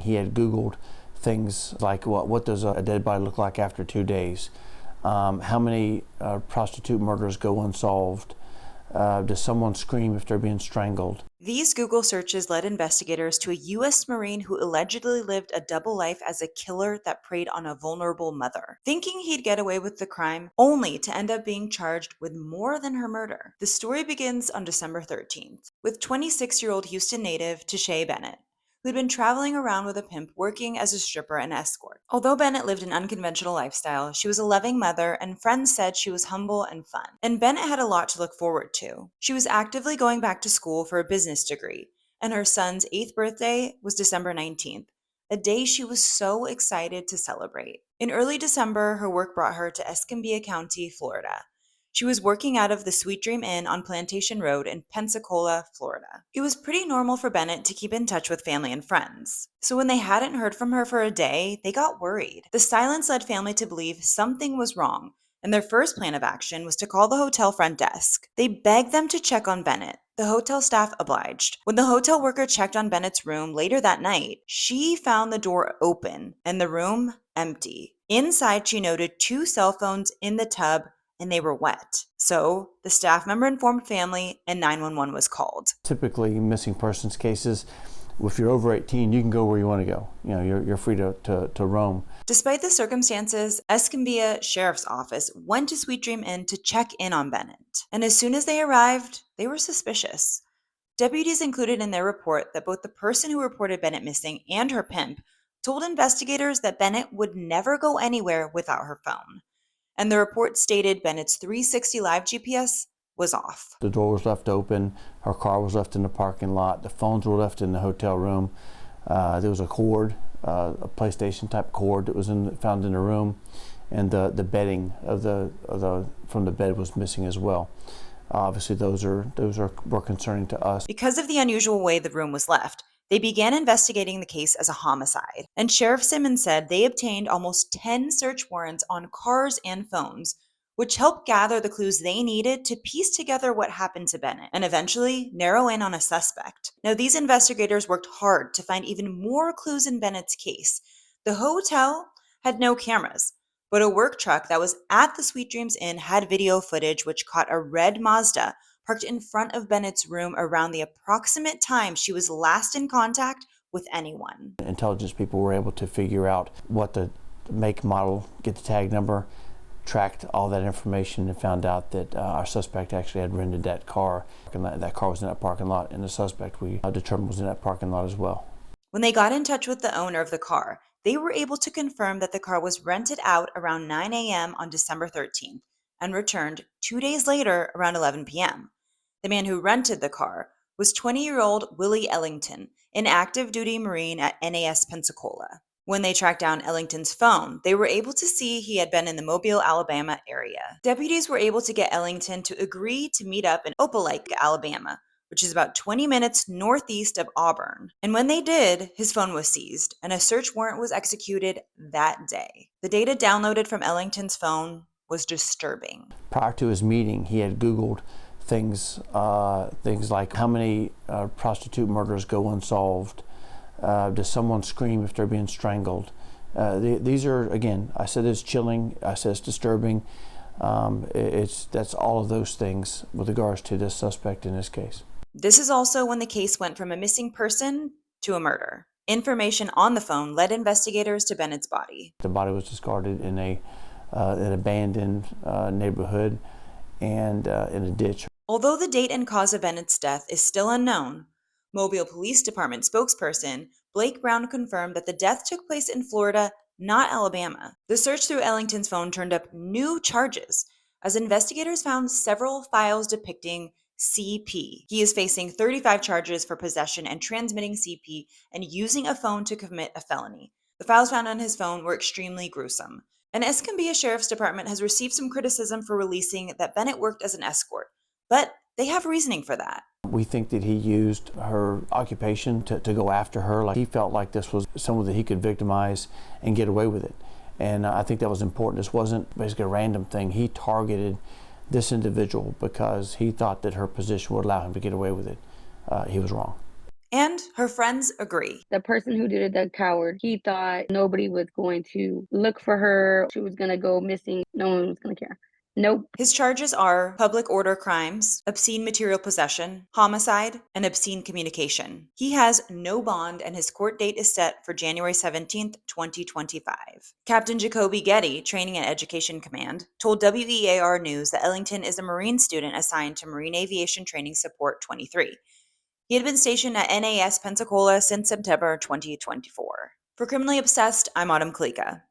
he had Googled things like what does a dead body look like after 2 days? How many prostitute murders go unsolved? Does someone scream if they're being strangled? These Google searches led investigators to a U.S. Marine who allegedly lived a double life as a killer that preyed on a vulnerable mother, thinking he'd get away with the crime, only to end up being charged with more than her murder. The story begins on December 13th, with 26-year-old Houston native Tshey Bennett, who'd been traveling around with a pimp working as a stripper and escort. Although Bennett lived an unconventional lifestyle, she was a loving mother, and friends said she was humble and fun. And Bennett had a lot to look forward to. She was actively going back to school for a business degree, and her son's 8th birthday was December 19th, a day she was so excited to celebrate. In early December, her work brought her to Escambia County, Florida. She was working out of the Sweet Dream Inn on Plantation Road in Pensacola, Florida. It was pretty normal for Bennett to keep in touch with family and friends. So when they hadn't heard from her for a day, they got worried. The silence led family to believe something was wrong, and their first plan of action was to call the hotel front desk. They begged them to check on Bennett. The hotel staff obliged. When the hotel worker checked on Bennett's room later that night, she found the door open and the room empty. Inside, she noted 2 cell phones in the tub, and they were wet. So the staff member informed family and 911 was called. Typically, missing persons cases, if you're over 18, you can go where you want to go. You're free to roam. Despite the circumstances, Escambia Sheriff's Office went to Sweet Dream Inn to check in on Bennett. And as soon as they arrived, they were suspicious. Deputies included in their report that both the person who reported Bennett missing and her pimp told investigators that Bennett would never go anywhere without her phone. And the report stated Bennett's 360 live GPS was off. The door was left open, her car was left in the parking lot, the phones were left in the hotel room. There was a cord, a PlayStation type cord that was found in the room, and the bedding from the bed was missing as well. Obviously, those were concerning to us. Because of the unusual way the room was left, they began investigating the case as a homicide, and Sheriff Simmons said they obtained almost 10 search warrants on cars and phones, which helped gather the clues they needed to piece together what happened to Bennett and eventually narrow in on a suspect. Now, these investigators worked hard to find even more clues in Bennett's case. The hotel had no cameras, but a work truck that was at the Sweet Dreams Inn had video footage which caught a red Mazda parked in front of Bennett's room around the approximate time she was last in contact with anyone. Intelligence people were able to figure out what the make, model, get the tag number, tracked all that information, and found out that our suspect actually had rented that car. That car was in that parking lot, and the suspect we determined was in that parking lot as well. When they got in touch with the owner of the car, they were able to confirm that the car was rented out around 9 a.m. on December 13th and returned 2 days later around 11 p.m. The man who rented the car was 20-year-old Willie Ellington, an active duty Marine at NAS Pensacola. When they tracked down Ellington's phone, they were able to see he had been in the Mobile, Alabama area. Deputies were able to get Ellington to agree to meet up in Opelika, Alabama, which is about 20 minutes northeast of Auburn. And when they did, his phone was seized, and a search warrant was executed that day. The data downloaded from Ellington's phone was disturbing. Prior to his meeting, he had Googled things like how many prostitute murders go unsolved. Does someone scream if they're being strangled? These are, again, I said it's chilling, I said it's disturbing. That's all of those things with regards to this suspect in this case. This is also when the case went from a missing person to a murder. Information on the phone led investigators to Bennett's body. The body was discarded in an abandoned neighborhood and in a ditch. Although the date and cause of Bennett's death is still unknown, Mobile Police Department spokesperson Blake Brown confirmed that the death took place in Florida, not Alabama. The search through Ellington's phone turned up new charges, as investigators found several files depicting CP. He is facing 35 charges for possession and transmitting CP and using a phone to commit a felony. The files found on his phone were extremely gruesome. And Escambia Sheriff's Department has received some criticism for releasing that Bennett worked as an escort, but they have reasoning for that. We think that he used her occupation to go after her. Like, he felt like this was someone that he could victimize and get away with it. And I think that was important. This wasn't basically a random thing. He targeted this individual because he thought that her position would allow him to get away with it. He was wrong. And her friends agree. The person who did it, the coward, he thought nobody was going to look for her. She was going to go missing. No one was going to care. Nope. His charges are public order crimes, obscene material possession, homicide, and obscene communication. He has no bond, and his court date is set for January 17th, 2025. Captain Jacoby Getty, Training and Education Command, told WEAR News that Ellington is a Marine student assigned to Marine Aviation Training Support 23. He had been stationed at NAS Pensacola since September 2024. For Criminally Obsessed, I'm Autumn Kalika.